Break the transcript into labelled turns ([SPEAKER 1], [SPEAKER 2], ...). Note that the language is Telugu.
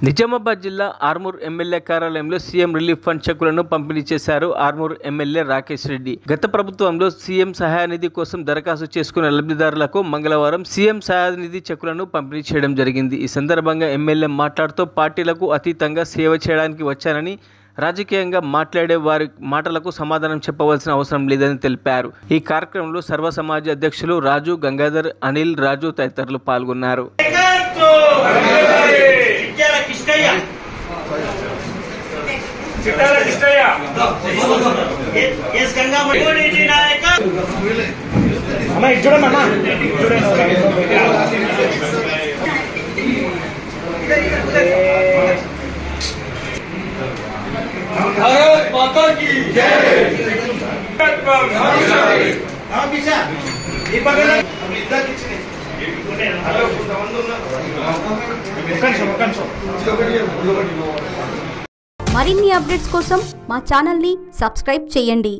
[SPEAKER 1] నిజామాబాద్ జిల్లా ఆర్మూర్ ఎమ్మెల్యే కార్యాలయంలో సీఎం రిలీఫ్ ఫండ్ చెక్కులను పంపిణీ చేశారు ఆర్మూర్ ఎమ్మెల్యే రాకేష్ రెడ్డి. గత ప్రభుత్వంలో సీఎం సహాయ నిధి కోసం దరఖాస్తు చేసుకున్న లబ్ధిదారులకు మంగళవారం సీఎం సహాయ నిధి చెక్కులను పంపిణీ చేయడం జరిగింది. ఈ సందర్భంగా ఎమ్మెల్యే మాట్లాడుతూ పార్టీలకు అతీతంగా సేవ చేయడానికి వచ్చానని, రాజకీయంగా మాట్లాడే వారి మాటలకు సమాధానం చెప్పవలసిన అవసరం లేదని తెలిపారు. ఈ కార్యక్రమంలో సర్వ సమాజ అధ్యక్షులు రాజు, గంగాధర్, అనిల్, రాజు తదితరులు పాల్గొన్నారు.
[SPEAKER 2] भारत माता की जय।
[SPEAKER 3] మరిన్ని అప్డేట్స్ కోసం మా ఛానల్ ని సబ్స్క్రైబ్ చేయండి.